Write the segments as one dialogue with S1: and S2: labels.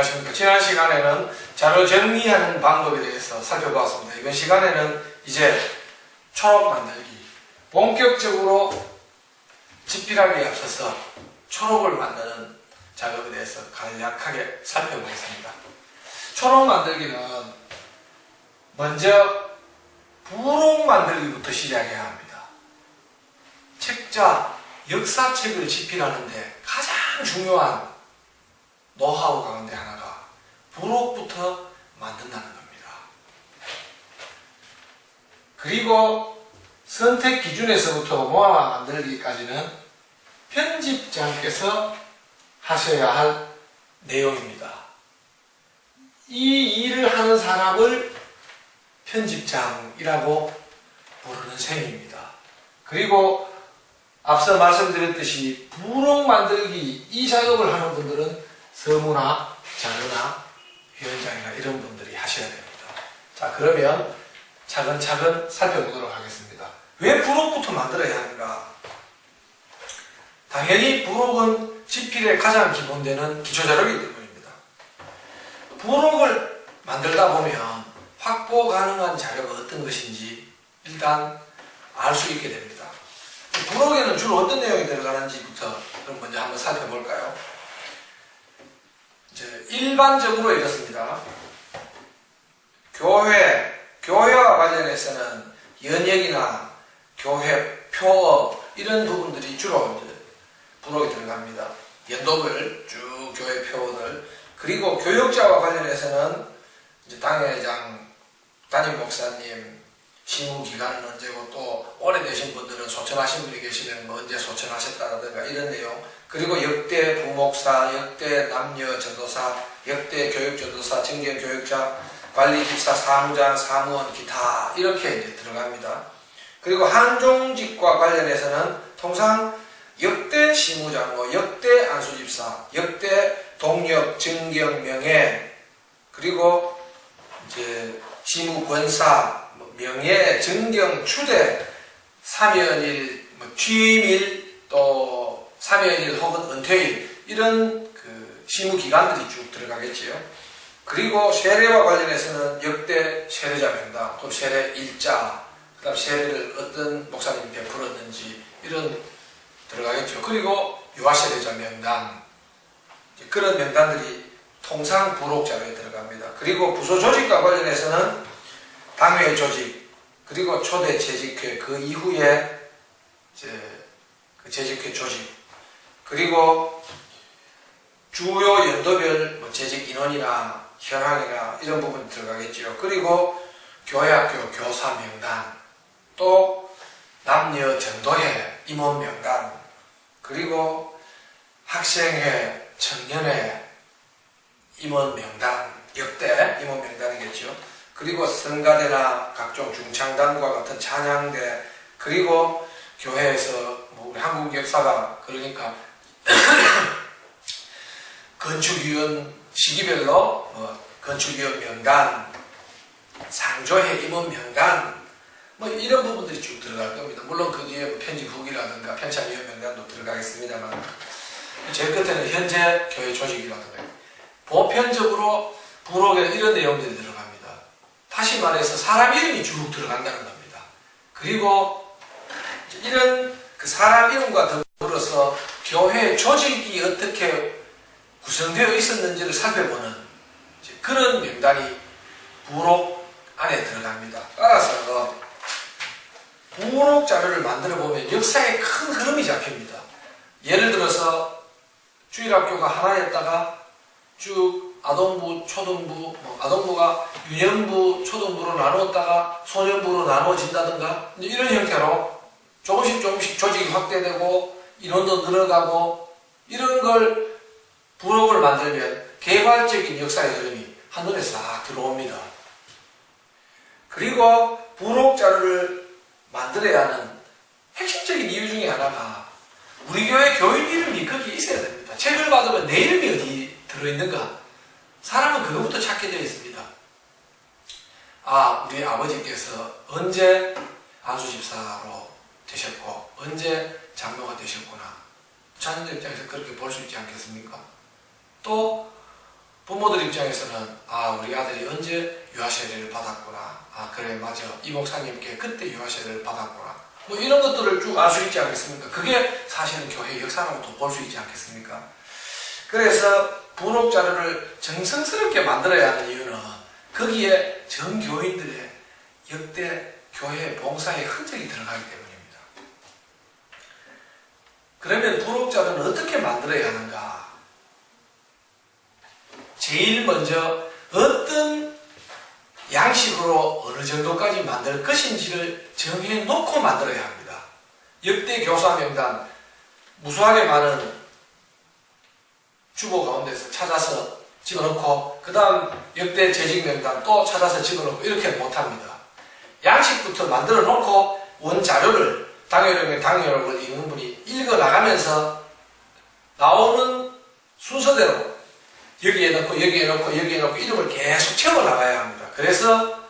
S1: 안녕하십니까. 지난 시간에는 자료 정리하는 방법에 대해서 살펴보았습니다. 이번 시간에는 이제 초록 만들기, 본격적으로 집필하기에 앞서서 초록을 만드는 작업에 대해서 간략하게 살펴보겠습니다. 초록 만들기는 먼저 부록 만들기부터 시작해야 합니다. 책자, 역사책을 집필하는데 가장 중요한 노하우 가운데 하나가 부록부터 만든다는 겁니다. 그리고 선택 기준에서부터 모아 만들기까지는 편집장께서 하셔야 할 내용입니다. 이 일을 하는 사람을 편집장이라고 부르는 셈입니다. 그리고 앞서 말씀드렸듯이 부록 만들기 이 작업을 하는 분들은 서무나 자료나 위원장이나 이런 분들이 하셔야 됩니다. 자, 그러면 차근차근 살펴보도록 하겠습니다. 왜 부록부터 만들어야 하는가? 당연히 부록은 집필의 가장 기본되는 기초자료이기 때문입니다. 부록을 만들다 보면 확보 가능한 자료가 어떤 것인지 일단 알 수 있게 됩니다. 부록에는 주로 어떤 내용이 들어가는지부터 그럼 먼저 한번 살펴볼까요? 일반적으로 이렇습니다. 교회와 관련해서는 연역이나 교회 표어 이런 부분들이 주로 이제 부록이 들어갑니다. 연도별 쭉 교회 표어들, 그리고 교역자와 관련해서는 이제 당회장, 담임 목사님, 시무 기간은 언제고, 또 오래되신 분들은 소천하신 분이 계시면 뭐 언제 소천하셨다라든가 이런 내용, 그리고 역대 부목사, 역대 남녀 전도사, 역대 교육전도사, 정경교육자, 관리집사, 사무장, 사무원, 기타 이렇게 이제 들어갑니다. 그리고 한종직과 관련해서는 통상 역대 시무장로, 역대 안수집사, 역대 동력, 정경, 명예, 그리고 이제 시무권사, 명예, 정경, 추대, 사면일, 취임일, 또 사면일 혹은 은퇴일 이런 그 시무기간들이 쭉 들어가겠지요. 그리고 세례와 관련해서는 역대 세례자 명단, 또 세례 일자, 그 다음 세례를 어떤 목사님이 베풀었는지 이런 들어가겠죠. 그리고 유아세례자 명단, 그런 명단들이 통상 부록 자료에 들어갑니다. 그리고 부서 조직과 관련해서는 당회 조직, 그리고 초대 재직회, 그 이후에 이제 그 재직회 조직, 그리고 주요 연도별 재직 인원이나 현황이나 이런 부분이 들어가겠죠. 그리고 교회학교 교사 명단, 또 남녀 전도회 임원 명단, 그리고 학생회, 청년회 임원 명단, 역대 임원 명단이겠죠. 그리고 성가대나 각종 중창단과 같은 찬양대, 그리고 교회에서 뭐 우리 한국 역사가 그러니까 건축위원 시기별로 건축위원 명단, 상조회 임원 명단, 뭐 이런 부분들이 쭉 들어갈 겁니다. 물론 그 뒤에 뭐 편집 후기라든가 편찬위원 명단도 들어가겠습니다만, 제일 끝에는 현재 교회 조직이라든가 보편적으로 부록에 이런 내용들이 들어갑니다. 다시 말해서 사람 이름이 쭉 들어간다는 겁니다. 그리고 이런 그 사람 이름과 더불어서 교회 조직이 어떻게 구성되어 있었는지를 살펴보는 그런 명단이 부록 안에 들어갑니다. 따라서 부록 자료를 만들어 보면 역사의 큰 흐름이 잡힙니다. 예를 들어서 주일학교가 하나였다가 쭉 아동부, 초등부, 아동부가 유년부, 초등부로 나누었다가 소년부로 나누어진다든가 이런 형태로 조금씩 조직이 확대되고 인원도 늘어가고 이런 걸 부록을 만들면 개발적인 역사의 흐름이 한눈에 싹 들어옵니다. 그리고 부록 자료를 만들어야 하는 핵심적인 이유 중에 하나가 우리 교회 교인 이름이 거기에 있어야 됩니다. 책을 받으면 내 이름이 어디 들어있는가? 사람은 그것부터 찾게 되어 있습니다. 아, 우리 아버지께서 언제 안수집사로 되셨고 언제 장로가 되셨구나. 자녀들 입장에서 그렇게 볼 수 있지 않겠습니까? 또 부모들 입장에서는 우리 아들이 언제 유아세례를 받았구나, 그래 맞아, 이 목사님께 그때 유아세례를 받았구나, 뭐 이런 것들을 쭉 알 수 있지 않겠습니까? 그게 사실은 교회의 역사라고도 볼 수 있지 않겠습니까? 그래서 부록 자료를 정성스럽게 만들어야 하는 이유는 거기에 전 교인들의 역대 교회 봉사의 흔적이 들어가기 때문입니다. 그러면 부록 자료는 어떻게 만들어야 하는가? 제일 먼저 어떤 양식으로 어느 정도까지 만들 것인지를 정해놓고 만들어야 합니다. 역대 교사 명단 무수하게 많은 주보 가운데서 찾아서 집어넣고 그 다음 역대 재직 명단 또 찾아서 집어넣고 이렇게 못합니다. 양식부터 만들어 놓고 원자료를 당요령을 읽는 분이 읽어나가면서 나오는 순서대로 여기에 넣고 여기에 넣고 여기에 넣고 이름을 계속 채워나가야 합니다. 그래서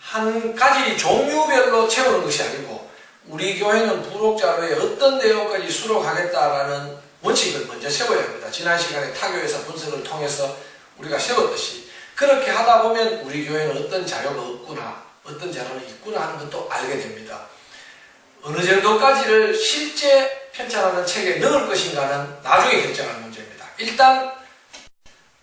S1: 한 가지 종류별로 채우는 것이 아니고 우리 교회는 부록자료에 어떤 내용까지 수록하겠다라는 원칙을 먼저 세워야 합니다. 지난 시간에 타교에서 분석을 통해서 우리가 세웠듯이 그렇게 하다 보면 우리 교회는 어떤 자료가 없구나, 어떤 자료는 있구나 하는 것도 알게 됩니다. 어느 정도까지를 실제 편찬하는 책에 넣을 것인가는 나중에 결정할 문제입니다. 일단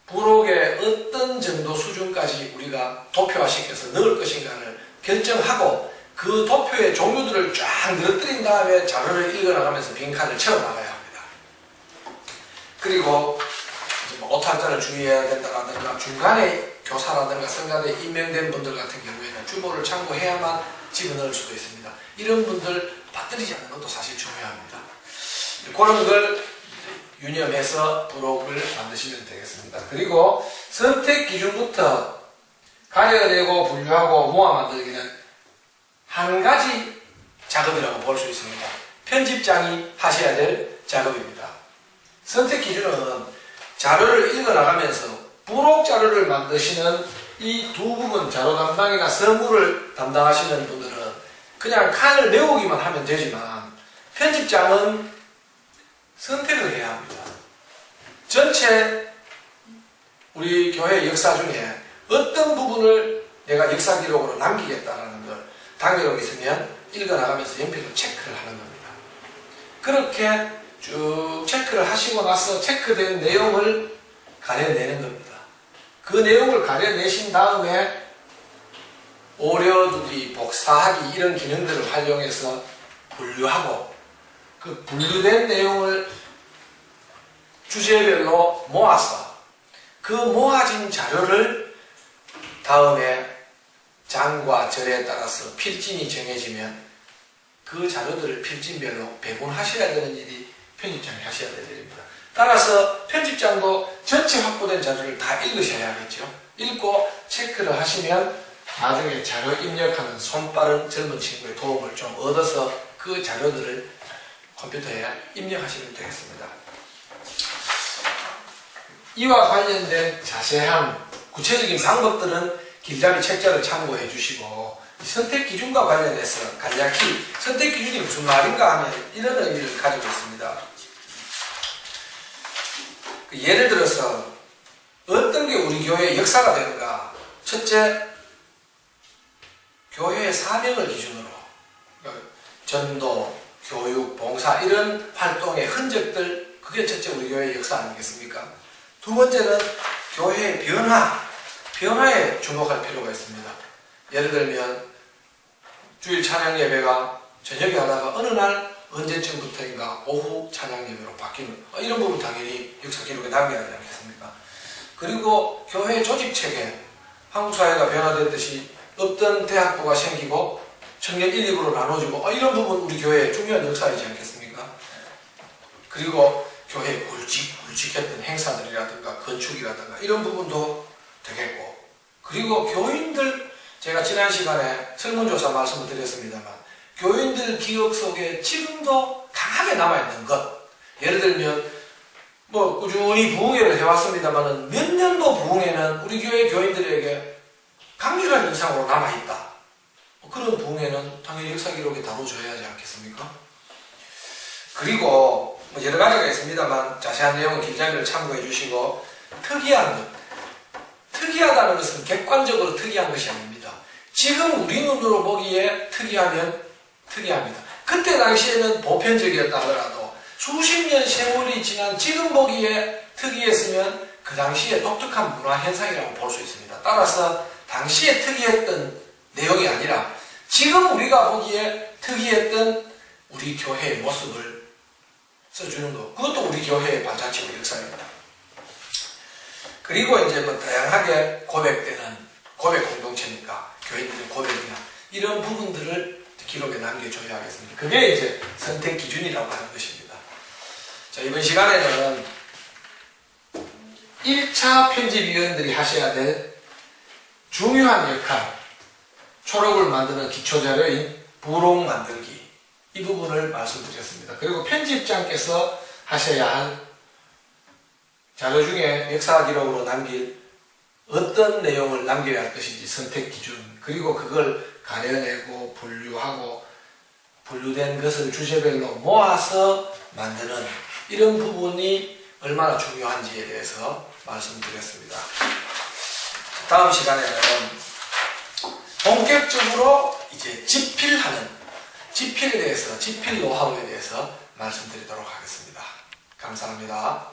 S1: 부록의 어떤 정도 수준까지 우리가 도표화시켜서 넣을 것인가를 결정하고 그 도표의 종류들을 쫙 늘어뜨린 다음에 자료를 읽어나가면서 빈칸을 채워나가야 합니다. 그리고 오탈자를 주의해야 된다라든가 중간에 교사라든가 성가대에 임명된 분들 같은 경우에는 주보를 참고해야만 집어넣을 수도 있습니다. 이런 분들 빠뜨리지 않는 것도 사실 중요합니다. 그런 걸 유념해서 부록을 만드시면 되겠습니다. 그리고 선택 기준부터 가려내고 분류하고 모아 만들기는 한 가지 작업이라고 볼 수 있습니다. 편집장이 하셔야 될 작업입니다. 선택 기준은 자료를 읽어나가면서 부록 자료를 만드시는 이 두 부분 자료 담당이나 서무를 담당하시는 분들은 그냥 칸을 메우기만 하면 되지만 편집장은 선택을 해야 합니다. 전체 우리 교회 역사 중에 어떤 부분을 내가 역사 기록으로 남기겠다라는 걸 당기록이 있으면 읽어나가면서 연필로 체크를 하는 겁니다. 그렇게 쭉 체크를 하시고 나서 체크된 내용을 가려내는 겁니다. 그 내용을 가려내신 다음에 오려두기, 복사하기 이런 기능들을 활용해서 분류하고 그 분류된 내용을 주제별로 모아서 그 모아진 자료를 다음에 장과 절에 따라서 필진이 정해지면 그 자료들을 필진별로 배분하셔야 되는 일이 편집장이 하셔야 될 일입니다. 따라서 편집장도 전체 확보된 자료를 다 읽으셔야겠죠. 읽고 체크를 하시면 나중에 자료 입력하는 손빠른 젊은 친구의 도움을 좀 얻어서 그 자료들을 컴퓨터에 입력하시면 되겠습니다. 이와 관련된 자세한 구체적인 방법들은 길잡이 책자를 참고해 주시고 선택 기준과 관련해서 간략히 선택 기준이 무슨 말인가 하면 이런 의미를 가지고 있습니다. 예를 들어서 어떤 게 우리 교회의 역사가 되는가? 첫째, 교회의 사명을 기준으로 전도, 교육, 봉사 이런 활동의 흔적들, 그게 첫째 우리 교회의 역사 아니겠습니까? 두 번째는 교회의 변화에 주목할 필요가 있습니다. 예를 들면 주일 찬양 예배가 저녁에 하다가 어느 날 언제쯤부터인가 오후 찬양 예배로 바뀌는 이런 부분 당연히 역사 기록에 남겨야 되지 않겠습니까? 그리고 교회 조직 체계, 한국 사회가 변화됐듯이 없던 대학부가 생기고 청년 1, 2부로 나눠지고 이런 부분 우리 교회의 중요한 역사이지 않겠습니까? 그리고 교회에 굵직했던 행사들이라든가 건축이라든가 이런 부분도 되겠고, 그리고 교인들, 제가 지난 시간에 설문조사 말씀을 드렸습니다만 교인들 기억 속에 지금도 강하게 남아있는 것, 예를 들면 뭐 꾸준히 부흥회를 해왔습니다만 몇 년도 부흥회는 우리 교회 교인들에게 강렬한 인상으로 남아있다. 그런 부흥회는 당연히 역사 기록에 다뤄줘야 하지 않겠습니까? 그리고 뭐 여러 가지가 있습니다만 자세한 내용은 길잡이를 참고해 주시고 특이한 것, 특이하다는 것은 객관적으로 특이한 것이 아닙니다. 지금 우리 눈으로 보기에 특이하면 특이합니다. 그때 당시에는 보편적이었다 하더라도 수십 년 세월이 지난 지금 보기에 특이했으면 그 당시에 독특한 문화 현상이라고 볼 수 있습니다. 따라서 당시에 특이했던 내용이 아니라 지금 우리가 보기에 특이했던 우리 교회의 모습을 써주는 것. 그것도 우리 교회의 발자취고 역사입니다. 그리고 이제 뭐 다양하게 고백되는 고백 공동체니까 교인들의 고백이나 이런 부분들을 기록에 남겨줘야 하겠습니다. 그게 이제 선택 기준이라고 하는 것입니다. 자, 이번 시간에는 1차 편집위원들이 하셔야 될 중요한 역할, 초록을 만드는 기초자료인 부록 만들기, 이 부분을 말씀드렸습니다. 그리고 편집장께서 하셔야 할 자료 중에 역사 기록으로 남길 어떤 내용을 남겨야 할 것인지 선택 기준, 그리고 그걸 가려내고 분류하고 분류된 것을 주제별로 모아서 만드는 이런 부분이 얼마나 중요한지에 대해서 말씀드렸습니다. 다음 시간에는 본격적으로 이제 집필에 대해서, 집필 노하우에 대해서 말씀드리도록 하겠습니다. 감사합니다.